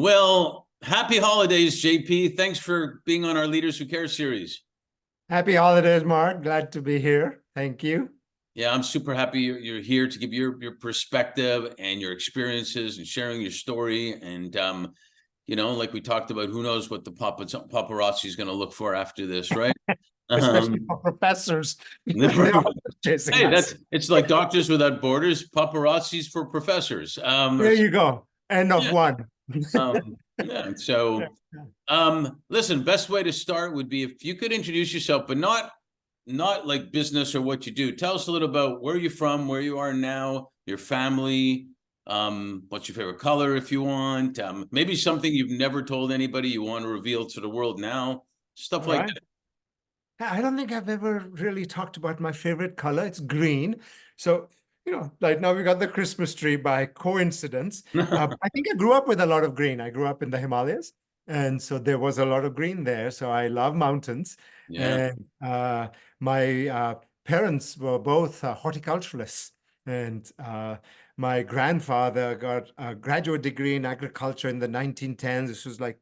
Well, happy holidays, JP. Thanks for being on our Leaders Who Care series. Happy holidays, Mark. Glad to be here. Thank you. Yeah, I'm super happy you're here to give your perspective and your experiences and sharing your story. And like we talked about, who knows what the paparazzi is going to look for after this, right? Especially Um, for professors. They're always chasing hey, us. it's like Doctors Without Borders, paparazzis for professors. There you go. End of Yeah, one. yeah. So, listen, best way to start would be if you could introduce yourself, but not like business or what you do. Tell us a little about where you're from, where you are now, your family, what's your favorite color if you want, maybe something you've never told anybody you want to reveal to the world now, stuff All like right. that. I don't think I've ever really talked about my favorite color. It's green. So, right now we got the Christmas tree by coincidence. I think I grew up with a lot of green. I grew up in the Himalayas, and so there was a lot of green there. So I love mountains. Yeah. And my parents were both horticulturalists. And my grandfather got a graduate degree in agriculture in the 1910s. This was like,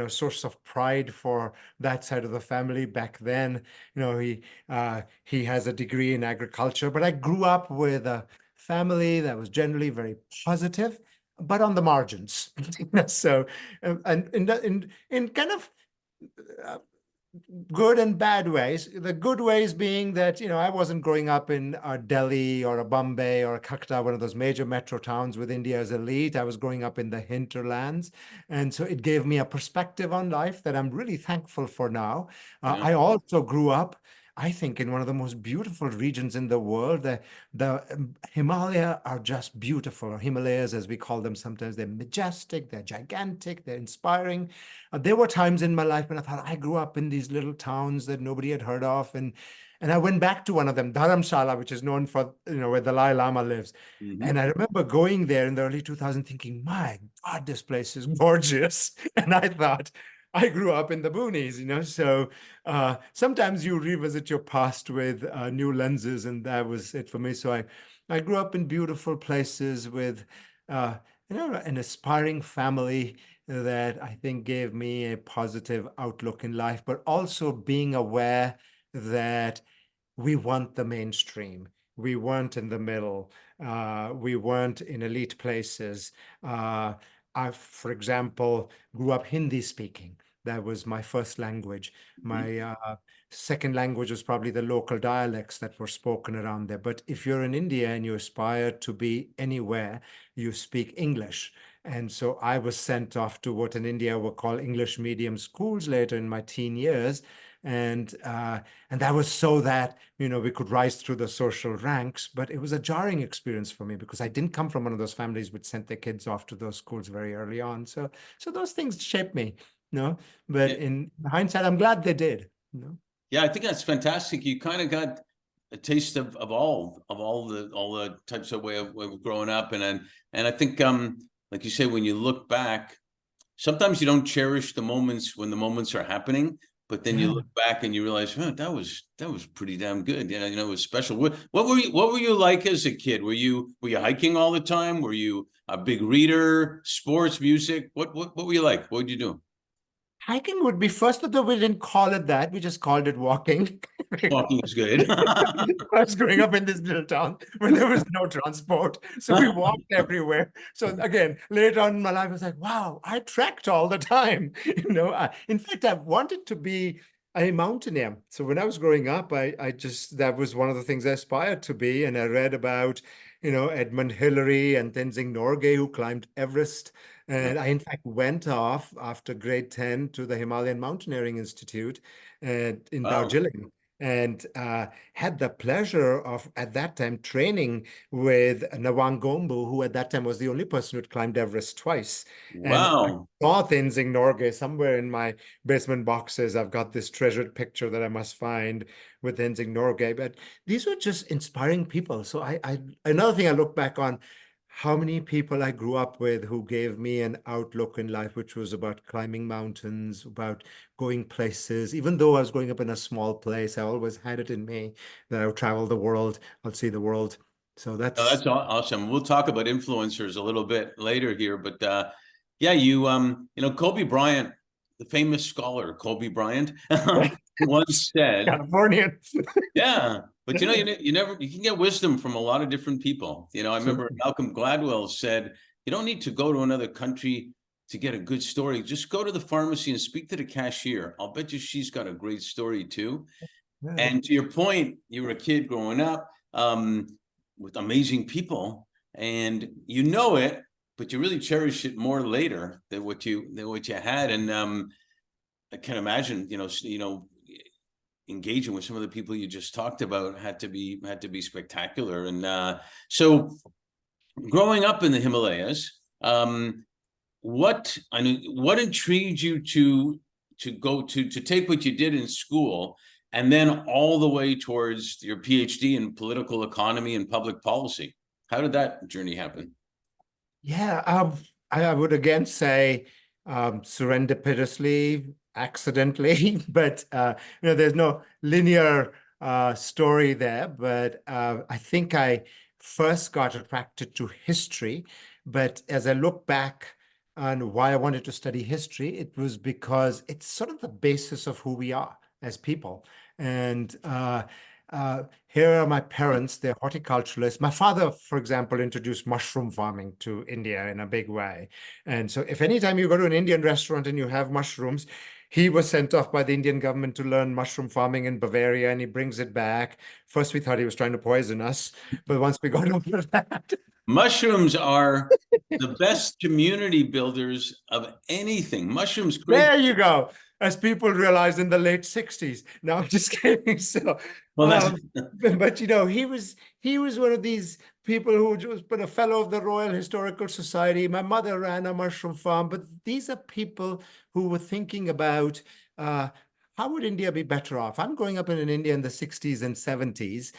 source of pride for that side of the family back then. He has a degree in agriculture, but I grew up with a family that was generally very positive, but on the margins. So, and in kind of uh, good and bad ways. The good ways being that, I wasn't growing up in Delhi or a Bombay or a Calcutta, one of those major metro towns with India's elite. I was growing up in the hinterlands. And so it gave me a perspective on life that I'm really thankful for now. Yeah. I also grew up, I think, in one of the most beautiful regions in the world. The Himalaya are just beautiful, or Himalayas as we call them sometimes. They're majestic, they're gigantic, they're inspiring. There were times in my life when I thought I grew up in these little towns that nobody had heard of, and I went back to one of them, Dharamshala, which is known for where the Dalai Lama lives. Mm-hmm. And I remember going there in the early 2000s, thinking, "My God, this place is gorgeous." And I thought, I grew up in the boonies. So sometimes you revisit your past with new lenses, and that was it for me. So I grew up in beautiful places with, uh, an aspiring family that I think gave me a positive outlook in life, but also being aware that we weren't the mainstream. We weren't in the middle. We weren't in elite places. I, for example, grew up Hindi speaking. That was my first language. My second language was probably the local dialects that were spoken around there. But if you're in India and you aspire to be anywhere, you speak English. And so I was sent off to what in India were called English medium schools later in my teen years. And that was so that, we could rise through the social ranks. But it was a jarring experience for me because I didn't come from one of those families which sent their kids off to those schools very early on. So those things shaped me, but Yeah. in hindsight, I'm glad they did. Yeah, I think that's fantastic. You kind of got a taste of all the types of way of growing up, and I think like you say, when you look back, sometimes you don't cherish the moments when the moments are happening, but then you Yeah. look back and you realize, oh, that was pretty damn good. It was special. What were you like as a kid? Were you hiking all the time? Were you a big reader? Sports, music? What were you like? What would you do? Hiking would be first, although we didn't call it that. We just called it walking. Walking is good. I was growing up in this little town where there was no transport. So we walked everywhere. So again, later on in my life, I was like, wow, I trekked all the time. In fact, I wanted to be a mountaineer. So when I was growing up, I just, that was one of the things I aspired to be. And I read about, Edmund Hillary and Tenzing Norgay, who climbed Everest. Yeah. And I, in fact, went off after grade 10 to the Himalayan Mountaineering Institute in Wow. Darjeeling, and had the pleasure of, at that time, training with Nawang Gombu, who at that time was the only person who'd climbed Everest twice. And I Wow. saw Tenzing Norgay somewhere in my basement boxes. I've got this treasured picture that I must find with Tenzing Norgay. But these were just inspiring people. So another thing I look back on, how many people I grew up with who gave me an outlook in life, which was about climbing mountains, about going places. Even though I was growing up in a small place, I always had it in me that I would travel the world, I'll see the world. So No, that's that's awesome. We'll talk about influencers a little bit later here, but Yeah, you know, Kobe Bryant, the famous scholar Kobe Bryant, once said, Californian. yeah, but you know, you never you can get wisdom from a lot of different people. You know, I remember Absolutely. Malcolm Gladwell said, you don't need to go to another country to get a good story. Just go to the pharmacy and speak to the cashier. I'll bet you she's got a great story too. Yeah. And to your point, you were a kid growing up with amazing people, and you know it, but you really cherish it more later than what you had. And I can imagine, engaging with some of the people you just talked about had to be spectacular. And so, growing up in the Himalayas, what intrigued you to go to take what you did in school and then all the way towards your PhD in political economy and public policy? How did that journey happen? Yeah, I would again say serendipitously, accidentally, but there's no linear story there. But I think I first got attracted to history. But as I look back on why I wanted to study history, it was because it's sort of the basis of who we are as people. And here are my parents, they're horticulturalists. My father, for example, introduced mushroom farming to India in a big way. And so if anytime you go to an Indian restaurant and you have mushrooms, he was sent off by the Indian government to learn mushroom farming in Bavaria, and he brings it back. First, we thought he was trying to poison us, but once we got over that, Mushrooms are the best community builders of anything. Mushrooms create. there you go. As people realized in the late 60s. No, I'm just kidding. So, Well, that's but he was one of these people who was been a fellow of the Royal Historical Society. My mother ran a mushroom farm, but these are people who were thinking about how would India be better off? I'm growing up in India in the 60s and 70s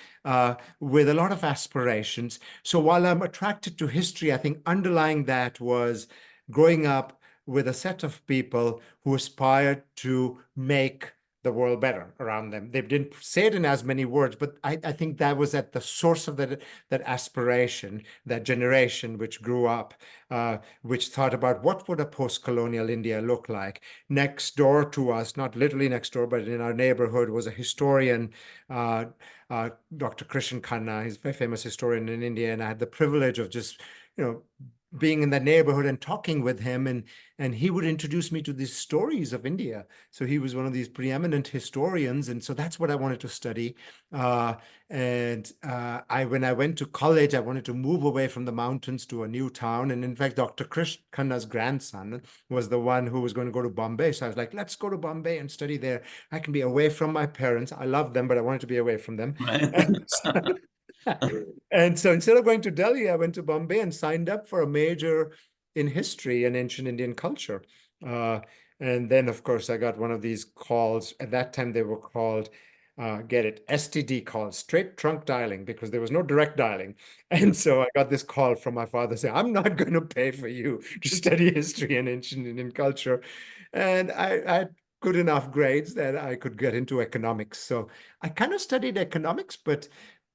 with a lot of aspirations. So while I'm attracted to history, I think underlying that was growing up with a set of people who aspired to make the world better around them. They didn't say it in as many words, but I think that was at the source of that aspiration, that generation which grew up, which thought about what would a post-colonial India look like. Next door to us, not literally next door, but in our neighborhood, was a historian, uh, Dr. Krishan Khanna. He's a very famous historian in India, and I had the privilege of just, being in that neighborhood and talking with him, and he would introduce me to these stories of India. So he was one of these preeminent historians, and so that's what I wanted to study. When I went to college, I wanted to move away from the mountains to a new town. And in fact, Dr. Krish Khanna's grandson was the one who was going to go to Bombay. So I was like, let's go to Bombay and study there. I can be away from my parents. I love them, but I wanted to be away from them. right. And so instead of going to Delhi, I went to Bombay and signed up for a major in history and ancient Indian culture. Uh, and then, of course, I got one of these calls. At that time, they were called, get it, STD calls, straight trunk dialing, because there was no direct dialing. And so I got this call from my father saying, I'm not going to pay for you to study history and ancient Indian culture. And I had good enough grades that I could get into economics. So I kind of studied economics, but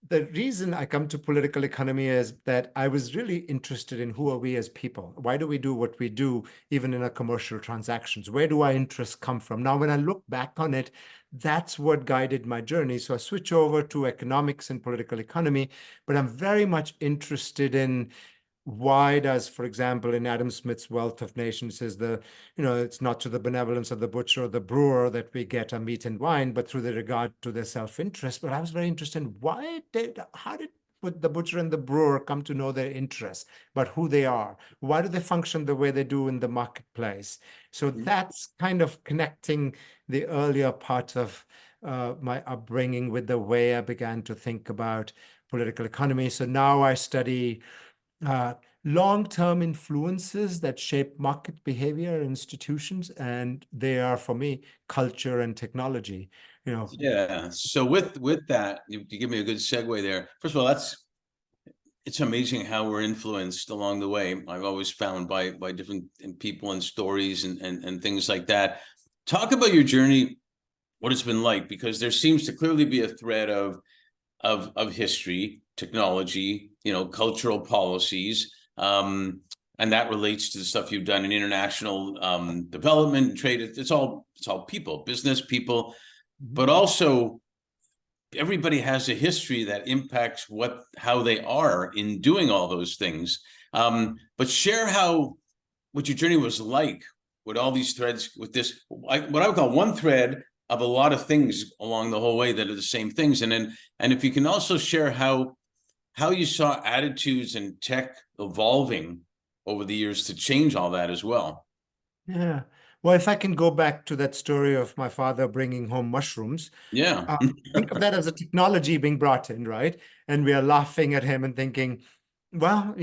the reason I come to political economy is that I was really interested in who are we as people? Why do we do what we do, even in our commercial transactions? Where do our interests come from? Now, when I look back on it, that's what guided my journey. So I switch over to economics and political economy, but I'm very much interested in why does, for example, in Adam Smith's Wealth of Nations says it's not to the benevolence of the butcher or the brewer that we get our meat and wine, but through the regard to their self-interest. But I was very interested in how did the butcher and the brewer come to know their interests, but who they are? Why do they function the way they do in the marketplace? So that's kind of connecting the earlier part of my upbringing with the way I began to think about political economy. So now I study uh, long-term influences that shape market behavior and institutions, and they are, for me, culture and technology. Yeah. So with that, you give me a good segue there. First of all, it's amazing how we're influenced along the way. I've always found by different people and stories and things like that. Talk about your journey, what it's been like, because there seems to clearly be a thread of history, technology, cultural policies. and that relates to the stuff you've done in international development and trade. It's all people, business people, but also everybody has a history that impacts how they are in doing all those things. But share what your journey was like with all these threads, with this, what I would call one thread of a lot of things along the whole way that are the same things. And if you can also share how you saw attitudes and tech evolving over the years to change all that as well. Yeah. Well, if I can go back to that story of my father bringing home mushrooms, Yeah. think of that as a technology being brought in, right? And we are laughing at him and thinking, well,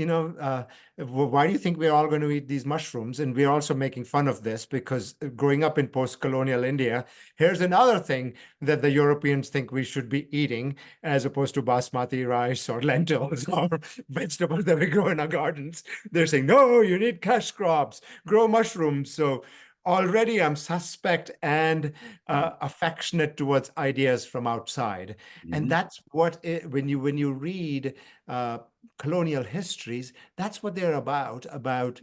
why do you think we're all going to eat these mushrooms? And we're also making fun of this because growing up in post-colonial India, here's another thing that the Europeans think we should be eating, as opposed to basmati rice or lentils or vegetables that we grow in our gardens. They're saying, no, you need cash crops, grow mushrooms. So already I'm suspect and affectionate towards ideas from outside. And that's what when you read colonial histories, that's what they're about about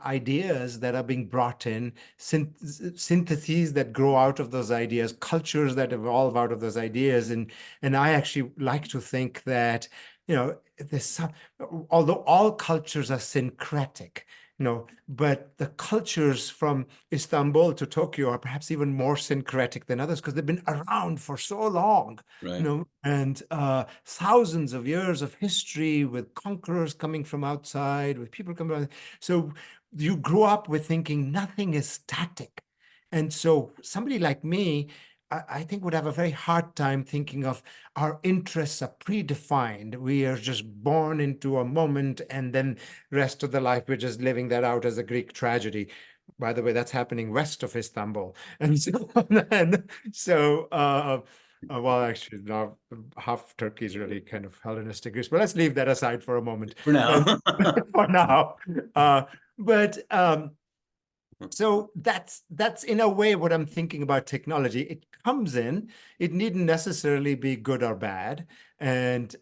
ideas that are being brought in, syntheses that grow out of those ideas, cultures that evolve out of those ideas. And I actually like to think that, there's some, although all cultures are syncretic, but the cultures from Istanbul to Tokyo are perhaps even more syncretic than others because they've been around for so long, Right. and thousands of years of history with conquerors coming from outside, with people coming. So you grew up with thinking nothing is static. And so somebody like me, I think would have a very hard time thinking of our interests are predefined. We are just born into a moment and then rest of the life we're just living that out as a Greek tragedy. By the way, that's happening west of Istanbul. And well, actually, now half Turkey is really kind of Hellenistic Greece, but let's leave that aside for a moment. For now. For now. But so that's in a way what I'm thinking about technology. It comes in, it needn't necessarily be good or bad. And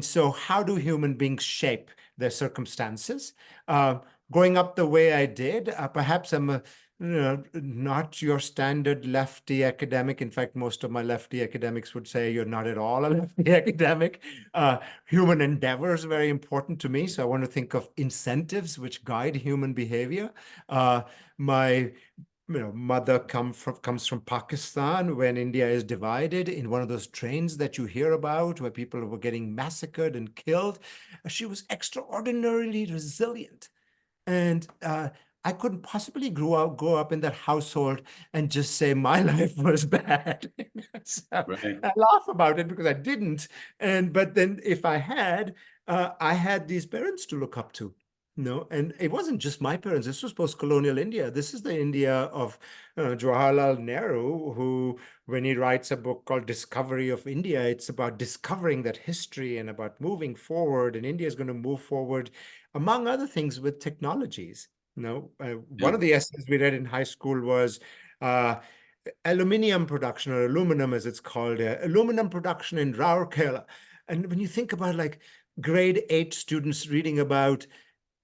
so how do human beings shape their circumstances? Growing up the way I did, perhaps I'm not your standard lefty academic. In fact, most of my lefty academics would say you're not at all a lefty academic. Human endeavor is very important to me. So I want to think of incentives which guide human behavior. My mother comes from Pakistan when India is divided, in one of those trains that you hear about where people were getting massacred and killed. She was extraordinarily resilient. And I couldn't possibly grow up in that household and just say my life was bad. So Right. I laugh about it because I didn't. But then if I had these parents to look up to. No, and it wasn't just my parents. This was post-colonial India. This is the India of Jawaharlal Nehru, who, when he writes a book called Discovery of India, it's about discovering that history and about moving forward. And India is going to move forward, among other things, with technologies. One Yeah. of the essays we read in high school was aluminium production, or aluminum as it's called, aluminum production in Rourkela. And when you think about like grade 8 students reading about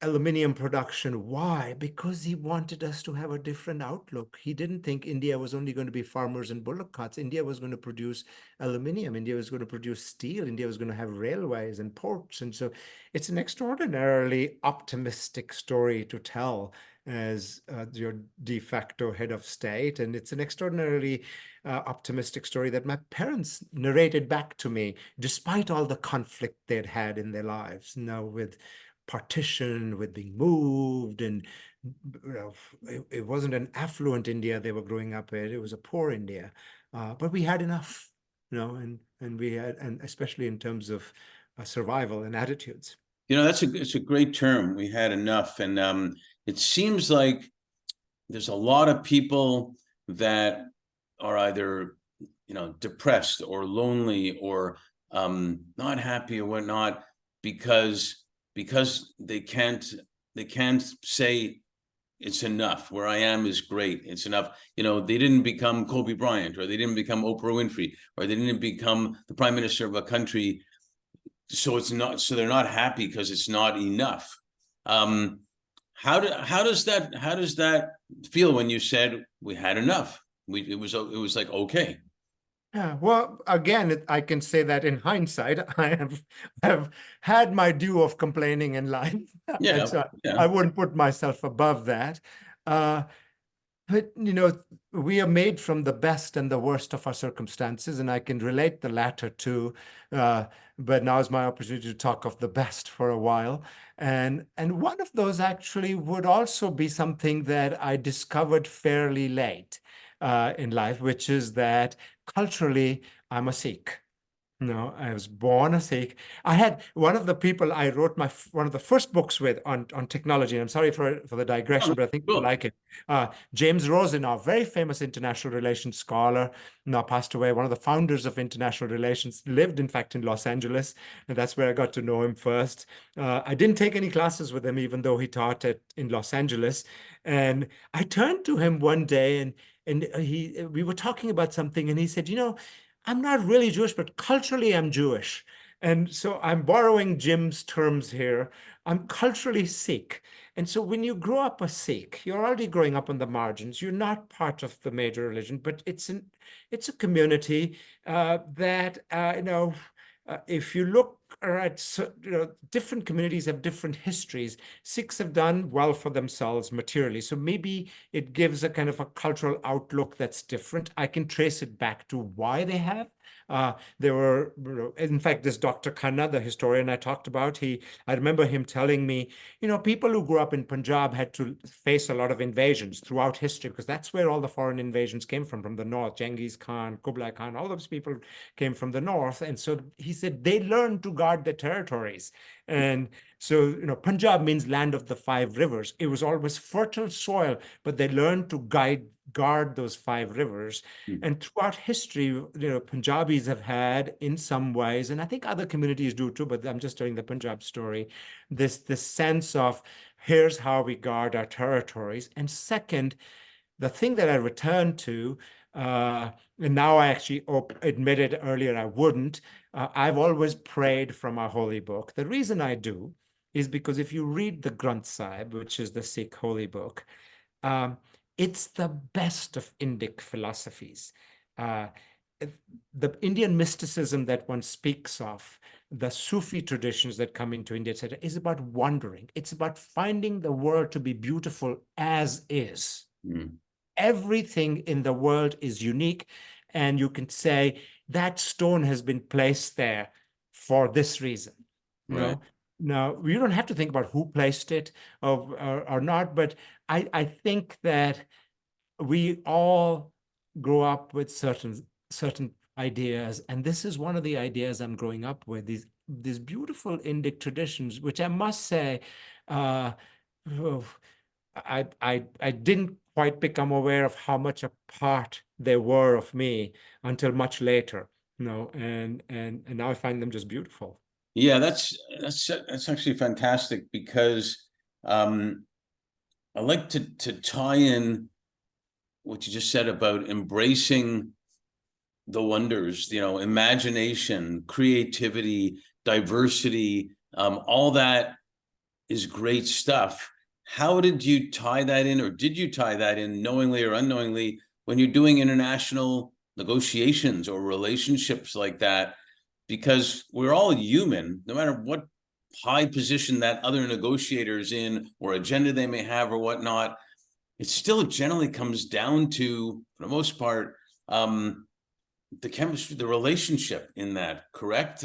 aluminium production. Why? Because he wanted us to have a different outlook. He didn't think India was only going to be farmers and bullock carts. India was going to produce aluminium. India was going to produce steel. India was going to have railways and ports. And so it's an extraordinarily optimistic story to tell as your de facto head of state. And it's an extraordinarily optimistic story that my parents narrated back to me, despite all the conflict they'd had in their lives, with partition, with being moved, and it wasn't an affluent India they were growing up in. It was a poor India, but we had enough, and we had, and especially in terms of survival and attitudes. It's a great term. We had enough, and it seems like there's a lot of people that are either depressed or lonely or not happy or whatnot because they can't say it's enough. Where I am is great. It's enough. They didn't become Kobe Bryant, or they didn't become Oprah Winfrey, or they didn't become the prime minister of a country. So they're not happy because it's not enough. Um, how does that feel when you said we had enough? It was like okay. Yeah, well, again, I can say that in hindsight, I have had my due of complaining in life. Yeah, I yeah. wouldn't put myself above that. Uh, But, we are made from the best and the worst of our circumstances, and I can relate the latter to, uh, but now is my opportunity to talk of the best for a while. And one of those actually would also be something that I discovered fairly late in life, which is that culturally, I'm a Sikh. No, I was born a Sikh. I had one of the people I wrote one of the first books with on technology. I'm sorry for the digression, Oh, but I think you'll cool. like it. James Rosenau, very famous international relations scholar, now passed away. One of the founders of international relations, lived in fact in Los Angeles, and that's where I got to know him first. I didn't take any classes with him, even though he taught in Los Angeles. And I turned to him one day, and we were talking about something, and he said, I'm not really Jewish, but culturally I'm Jewish. And so I'm borrowing Jim's terms here. I'm culturally Sikh. And so when you grow up a Sikh, you're already growing up on the margins. You're not part of the major religion, but it's a community that if you look at different communities have different histories. Sikhs have done well for themselves materially, so maybe it gives a kind of a cultural outlook that's different. I can trace it back to why they have. There were, in fact, this Dr. Khanna, the historian I talked about, I remember him telling me, people who grew up in Punjab had to face a lot of invasions throughout history because that's where all the foreign invasions came from the north. Genghis Khan, Kublai Khan, all those people came from the north. And so he said they learned to guard their territories. And so, Punjab means land of the five rivers. It was always fertile soil, but they learned to guard those five rivers. Hmm. And throughout history, Punjabis have had, in some ways, and I think other communities do too, but I'm just telling the Punjab story, this sense of here's how we guard our territories. And second, the thing that I returned to, and now I actually admitted earlier I wouldn't, I've always prayed from our holy book. The reason I do is because if you read the Granth Sahib, which is the Sikh holy book, um, it's the best of Indic philosophies. Uh, the Indian mysticism that one speaks of, the Sufi traditions that come into India, etc., is about wandering. It's about finding the world to be beautiful as is. Mm. Everything in the world is unique, and you can say that stone has been placed there for this reason. Right. Now you don't have to think about who placed it or not, but I think that we all grow up with certain ideas, and this is one of the ideas I'm growing up with, these beautiful Indic traditions, which I must say, uh, oh, I didn't quite become aware of how much a part they were of me until much later, and now I find them just beautiful. Yeah, that's actually fantastic because um, I like to tie in what you just said about embracing the wonders, imagination, creativity, diversity, all that is great stuff. How did you tie that in, or did you tie that in knowingly or unknowingly when you're doing international negotiations or relationships like that? Because we're all human, no matter what high position that other negotiator is in or agenda they may have or whatnot, it still generally comes down to, for the most part, the chemistry, the relationship in that, correct?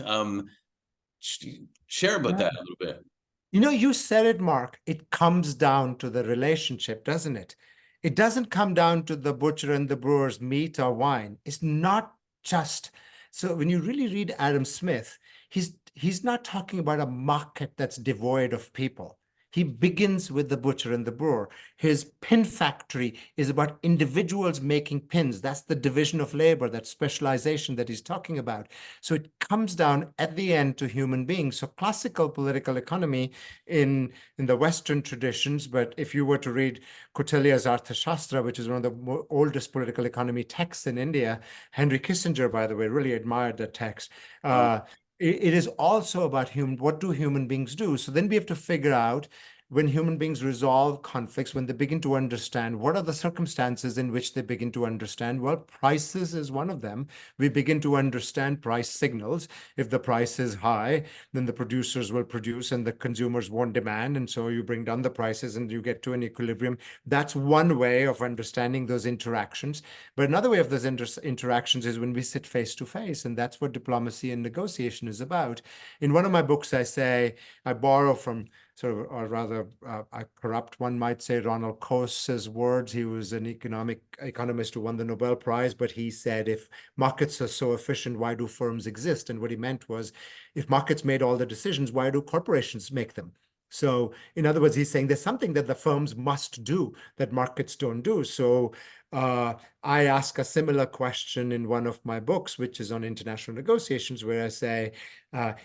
Share about that a little bit. You said it, Mark. It comes down to the relationship, doesn't it? It doesn't come down to the butcher and the brewer's meat or wine. It's not just. So when you really read Adam Smith, he's not talking about a market that's devoid of people. He begins with the butcher and the brewer. His pin factory is about individuals making pins. That's the division of labor, that specialization that he's talking about. So it comes down at the end to human beings. So classical political economy in the Western traditions, but if you were to read Kautilya's Arthashastra, which is one of the oldest political economy texts in India, Henry Kissinger, by the way, really admired that text. Wow. It is also about what do human beings do? So then we have to figure out when human beings resolve conflicts, when they begin to understand what are the circumstances in which they begin to understand, well, prices is one of them. We begin to understand price signals. If the price is high, then the producers will produce and the consumers won't demand. And so you bring down the prices and you get to an equilibrium. That's one way of understanding those interactions. But another way of those interactions is when we sit face to face. And that's what diplomacy and negotiation is about. In one of my books, I say, I borrow from sort of, or rather, I corrupt, one might say, Ronald Coase's words. He was an economist who won the Nobel Prize, but he said, if markets are so efficient, why do firms exist? And what he meant was, if markets made all the decisions, why do corporations make them? So in other words, he's saying there's something that the firms must do that markets don't do. So I ask a similar question in one of my books, which is on international negotiations, where I say,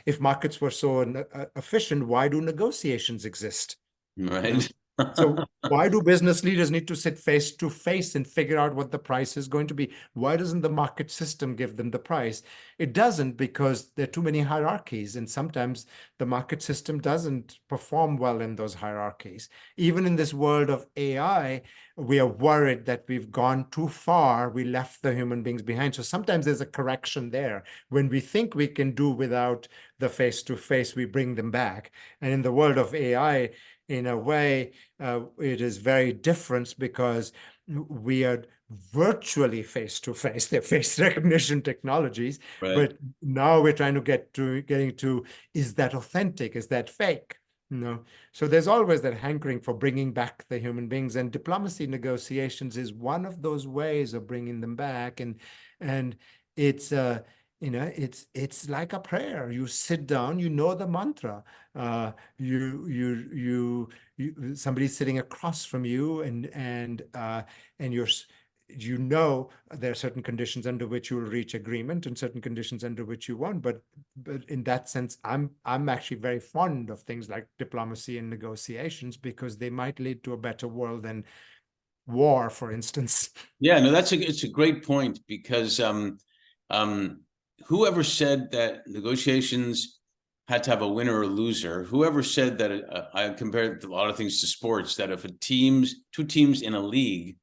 if markets were so efficient, why do negotiations exist? Right. So why do business leaders need to sit face to face and figure out what the price is going to be? Why doesn't the market system give them the price? It doesn't, because there are too many hierarchies, and sometimes the market system doesn't perform well in those hierarchies. Even in this world of AI, we are worried that we've gone too far. We left the human beings behind. So sometimes there's a correction there. When we think we can do without the face to face, we bring them back. And in the world of AI, in a way, it is very different because we are virtually face to face. They're face recognition technologies, Right. but now we're trying to getting to, is that authentic? Is that fake? So there's always that hankering for bringing back the human beings, and diplomacy negotiations is one of those ways of bringing them back. And it's it's like a prayer. You sit down, you know the mantra. Somebody's sitting across from you, and there are certain conditions under which you will reach agreement and certain conditions under which you won't. But in that sense, I'm actually very fond of things like diplomacy and negotiations, because they might lead to a better world than war, for instance. Yeah, no, it's a great point, because whoever said that negotiations had to have a winner or loser, whoever said that, I compared a lot of things to sports, that if two teams in a league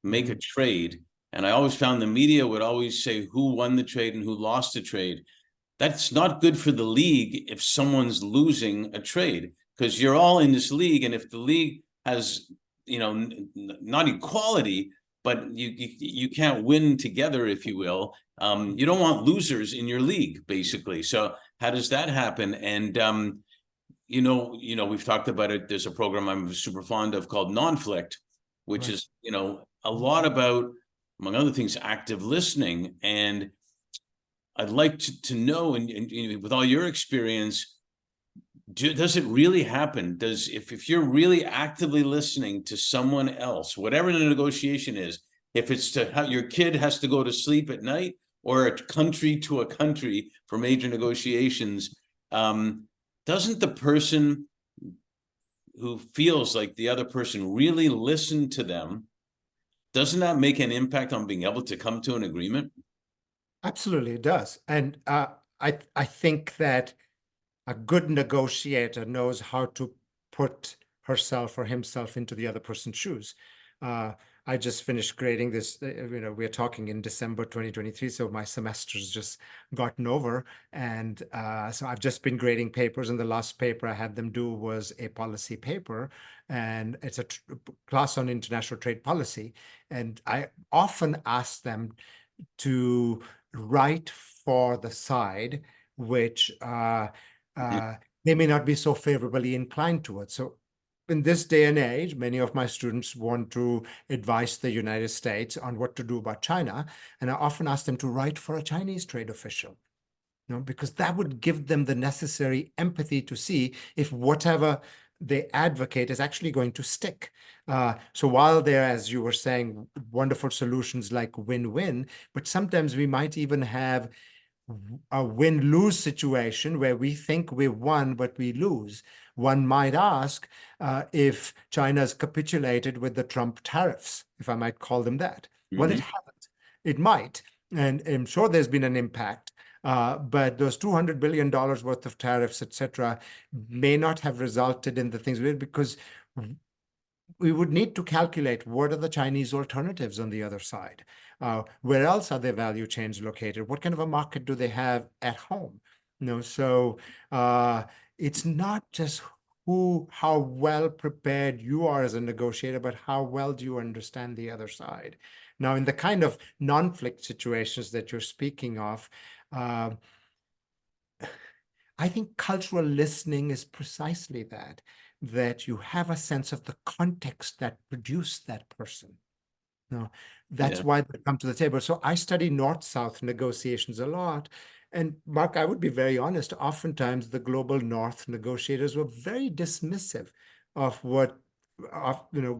make a trade, and I always found the media would always say who won the trade and who lost the trade. That's not good for the league if someone's losing a trade, because you're all in this league, and if the league has, not equality, but you can't win together, if you will. You don't want losers in your league, basically. So how does that happen? And we've talked about it. There's a program I'm super fond of called Nonflict, which is a lot about, among other things, active listening. And I'd like to know, and with all your experience, does it really happen? If you're really actively listening to someone else, whatever the negotiation is, if it's to how your kid has to go to sleep at night, or a country to a country for major negotiations, doesn't the person who feels like the other person really listened to them, doesn't that make an impact on being able to come to an agreement? Absolutely, it does. And I think that a good negotiator knows how to put herself or himself into the other person's shoes. I just finished grading this, we're talking in December 2023, so my semester's just gotten over. And so I've just been grading papers, and the last paper I had them do was a policy paper, and it's a class on international trade policy. And I often ask them to write for the side which they may not be so favorably inclined towards. So in this day and age, many of my students want to advise the United States on what to do about China. And I often ask them to write for a Chinese trade official, because that would give them the necessary empathy to see if whatever they advocate is actually going to stick. So while there, as you were saying, wonderful solutions like win-win, but sometimes we might even have a win-lose situation where we think we won, but we lose. One might ask if China's capitulated with the Trump tariffs, if I might call them that. Well, it hasn't. It might, and I'm sure there's been an impact. But those $200 billion worth of tariffs, etc., may not have resulted in the things we did, because we would need to calculate what are the Chinese alternatives on the other side. Where else are their value chains located? What kind of a market do they have at home? So it's not just how well prepared you are as a negotiator, but how well do you understand the other side? Now, in the kind of non-conflict situations that you're speaking of, uh, I think cultural listening is precisely that you have a sense of the context that produced that person. No, Yeah. that's why they come to the table. So I study North-South negotiations a lot. And Mark, I would be very honest, oftentimes the global North negotiators were very dismissive of what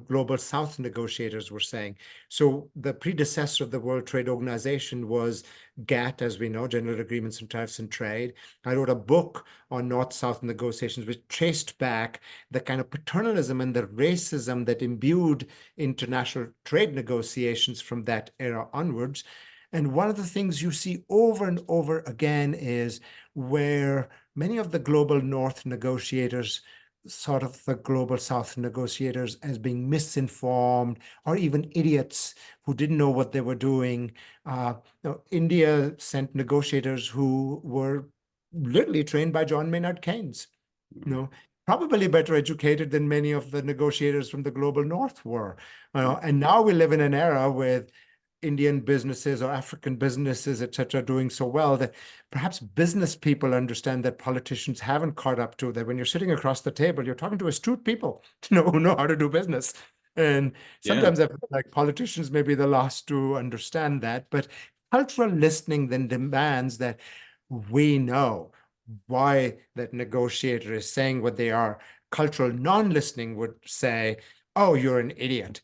global South negotiators were saying. So the predecessor of the World Trade Organization was GATT, as we know, General Agreements on Tariffs and Trade. I wrote a book on North-South negotiations, which traced back the kind of paternalism and the racism that imbued international trade negotiations from that era onwards. And one of the things you see over and over again is where many of the global North negotiators sort of the global South negotiators as being misinformed or even idiots who didn't know what they were doing. India sent negotiators who were literally trained by John Maynard Keynes, probably better educated than many of the negotiators from the global North were. And now we live in an era with Indian businesses or African businesses, et cetera, doing so well that perhaps business people understand that politicians haven't caught up to, that when you're sitting across the table, you're talking to astute people who know how to do business. And sometimes I feel like politicians may be the last to understand that, but cultural listening then demands that we know why that negotiator is saying what they are. Cultural non-listening would say, oh, you're an idiot.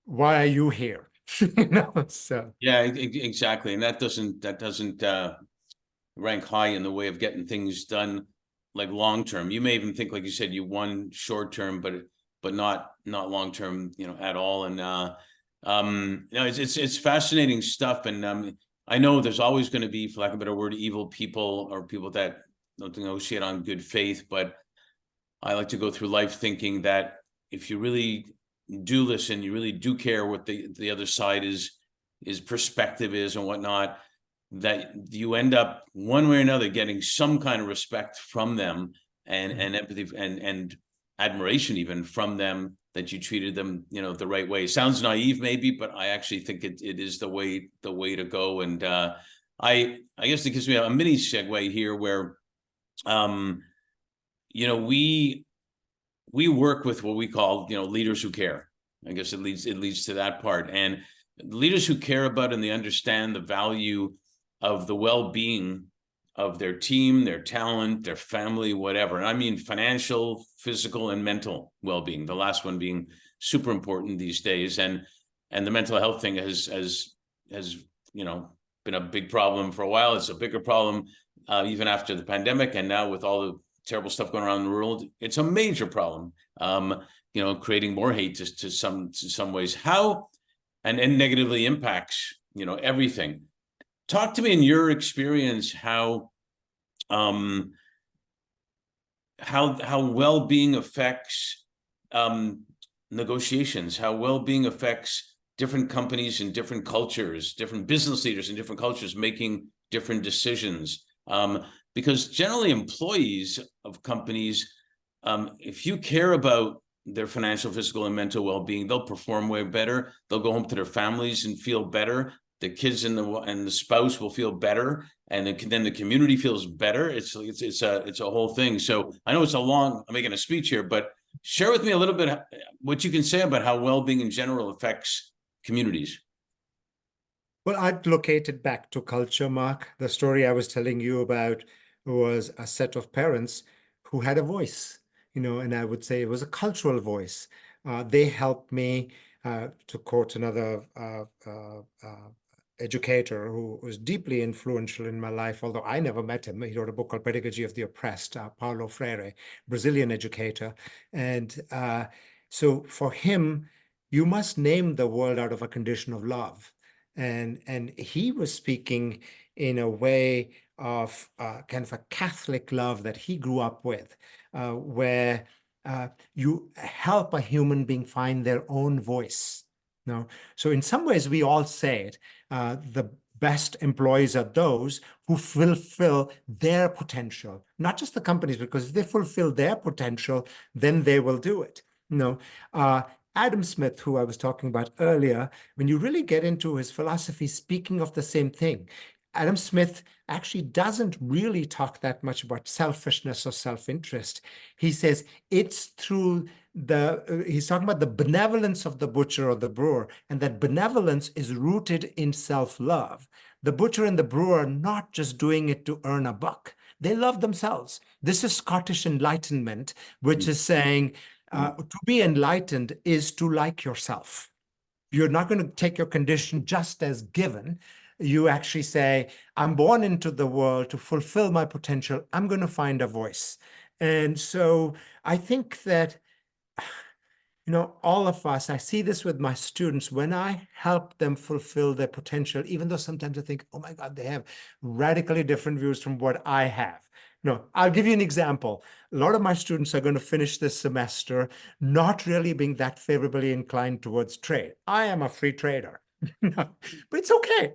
Why are you here? So Yeah, exactly. And that doesn't rank high in the way of getting things done like long term. You may even think, like you said, you won short term, but not long term, at all. And it's fascinating stuff. And I know there's always going to be, for lack of a better word, evil people or people that don't negotiate on good faith. But I like to go through life thinking that if you really do listen, you really do care what the other side is perspective is and whatnot, that you end up one way or another getting some kind of respect from them and empathy and admiration even from them, that you treated them the right way. Sounds naive maybe, but I actually think it is the way to go. And I guess it gives me a mini segue here where we work with what we call leaders who care. I guess it leads to that part. And leaders who care about and they understand the value of the well-being of their team, their talent, their family, whatever. And I mean financial, physical, and mental well-being. The last one being super important these days. And the mental health thing has been a big problem for a while. It's a bigger problem even after the pandemic, and now with all the terrible stuff going around in the world, it's a major problem. Creating more hate to some ways. How and negatively impacts everything. Talk to me in your experience how well-being affects negotiations, how well-being affects different companies and different cultures, different business leaders in different cultures making different decisions. Because generally employees of companies, if you care about their financial, physical, and mental well-being, they'll perform way better. They'll go home to their families and feel better. The kids and the spouse will feel better, and then the community feels better. It's a whole thing. So I know I'm making a speech here, but share with me a little bit what you can say about how well-being in general affects communities. Well, I'd locate it back to culture, Mark. The story I was telling you about was a set of parents who had a voice, and I would say it was a cultural voice. They helped me, to quote another educator who was deeply influential in my life, although I never met him. He wrote a book called Pedagogy of the Oppressed, Paulo Freire, Brazilian educator. And so for him, you must name the world out of a condition of love. And he was speaking in a way of kind of a Catholic love that he grew up with, where you help a human being find their own voice. No, so in some ways we all say it. The best employees are those who fulfill their potential, not just the companies, because if they fulfill their potential, then they will do it. No, Adam Smith, who I was talking about earlier, when you really get into his philosophy, speaking of the same thing, Adam Smith actually doesn't really talk that much about selfishness or self-interest. He says it's through he's talking about the benevolence of the butcher or the brewer, and that benevolence is rooted in self-love. The butcher and the brewer are not just doing it to earn a buck. They love themselves. This is Scottish Enlightenment, which is saying to be enlightened is to like yourself. You're not going to take your condition just as given. You actually say, I'm born into the world to fulfill my potential. I'm going to find a voice. And so I think that, all of us, I see this with my students, when I help them fulfill their potential, even though sometimes I think, oh my God, they have radically different views from what I have. No, I'll give you an example. A lot of my students are going to finish this semester not really being that favorably inclined towards trade. I am a free trader. But it's okay.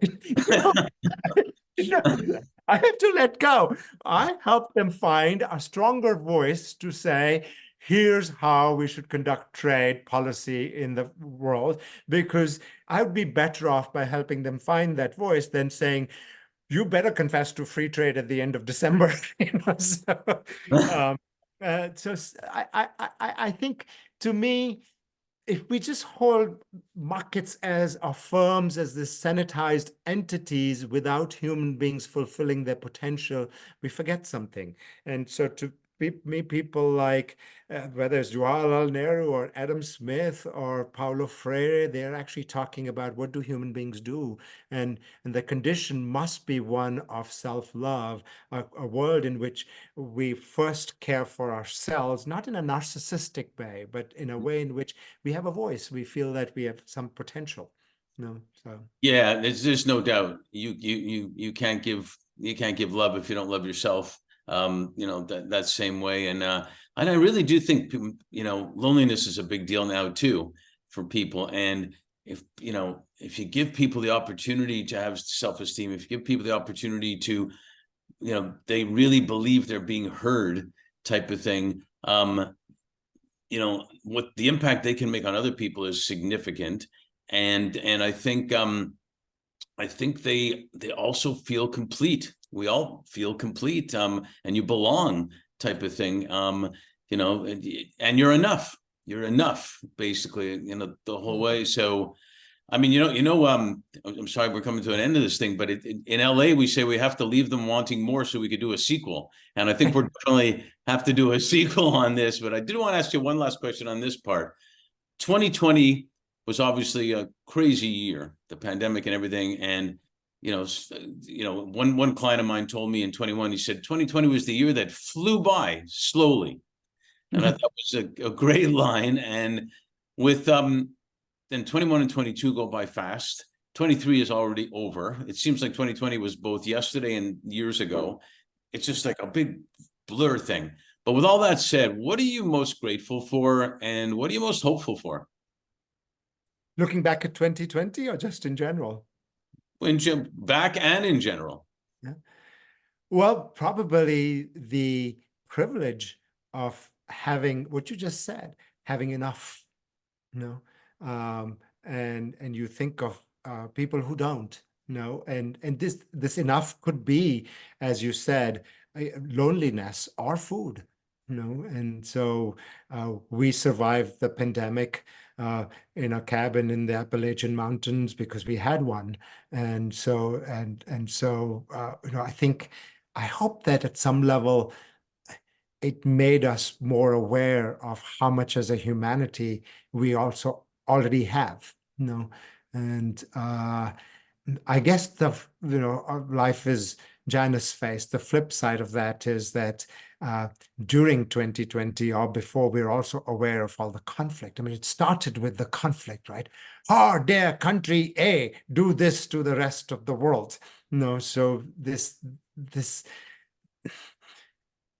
I have to let go. I help them find a stronger voice to say, here's how we should conduct trade policy in the world, because I would be better off by helping them find that voice than saying, you better confess to free trade at the end of December. Um, I think, to me, if we just hold markets as our firms as this sanitized entities without human beings fulfilling their potential, we forget something. And so to me, people like whether it's Jawaharlal Nehru or Adam Smith or Paulo Freire, they're actually talking about what do human beings do, and the condition must be one of self-love, a world in which we first care for ourselves, not in a narcissistic way, but in a way in which we have a voice. We feel that we have some potential. So Yeah, there's no doubt. You can't give love if you don't love yourself. That same way. And I really do think loneliness is a big deal now too for people. And if you give people the opportunity to have self-esteem, if you give people the opportunity to, they really believe they're being heard, type of thing. What the impact they can make on other people is significant. And I think they also feel complete. We all feel complete, and you belong, type of thing. And you're enough. You're enough, basically, the whole way. So, I mean, I'm sorry we're coming to an end of this thing, but in LA we say we have to leave them wanting more so we could do a sequel, and I think we're definitely have to do a sequel on this. But I did want to ask you one last question on this part. 2020 was obviously a crazy year, the pandemic and everything. And one client of mine told me in 21, he said 2020 was the year that flew by slowly, and I thought was a great line. And with then 21 and 22 go by fast. 23 is already over. It seems like 2020 was both yesterday and years ago. It's just like a big blur thing. But with all that said, what are you most grateful for, and what are you most hopeful for? Looking back at 2020 or just in general? Back and in general. Yeah. Well, probably the privilege of having what you just said, having enough, you know, and you think of people who don't, and this enough could be, as you said, loneliness or food, and so we survived the pandemic in a cabin in the Appalachian Mountains because we had one, and so I think, I hope that at some level it made us more aware of how much as a humanity we also already have, and I guess our life is Janice faced. The flip side of that is that during 2020 or before, we were also aware of all the conflict. I mean, it started with the conflict, right? How dare country A do this to the rest of the world? No, so this,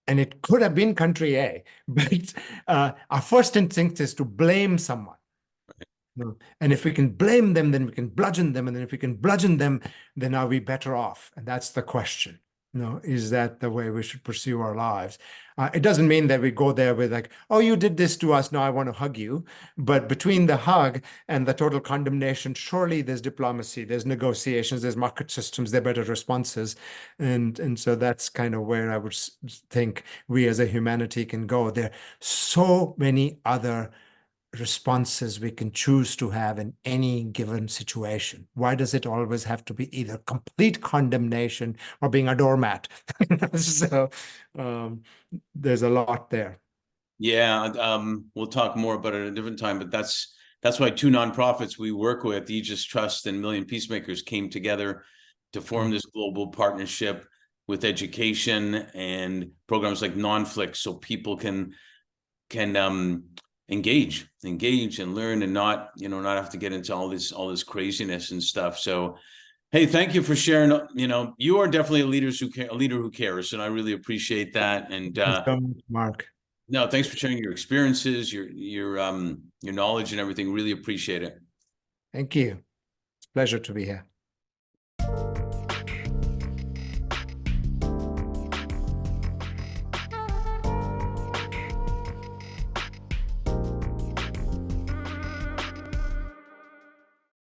and it could have been country A, but our first instinct is to blame someone. No. And if we can blame them, then we can bludgeon them. And then if we can bludgeon them, then are we better off? And that's the question. No, is that the way we should pursue our lives? It doesn't mean that we go there with like, oh, you did this to us, now I want to hug you. But between the hug and the total condemnation, surely there's diplomacy, there's negotiations, there's market systems, there are better responses. And so that's kind of where I would think we as a humanity can go. There are so many other responses we can choose to have in any given situation. Why does it always have to be either complete condemnation or being a doormat? So there's a lot there. Yeah, we'll talk more about it at a different time, but that's why two nonprofits we work with, Aegis Trust and Million Peacemakers, came together to form this global partnership with education and programs like Nonflict, so people can engage and learn and not have to get into all this craziness and stuff. So hey, thank you for sharing. You are definitely a leader who cares, and I really appreciate that. And Thanks so much, Mark. no, thanks for sharing your experiences, your knowledge and everything. Really appreciate it. Thank you. It's a pleasure to be here.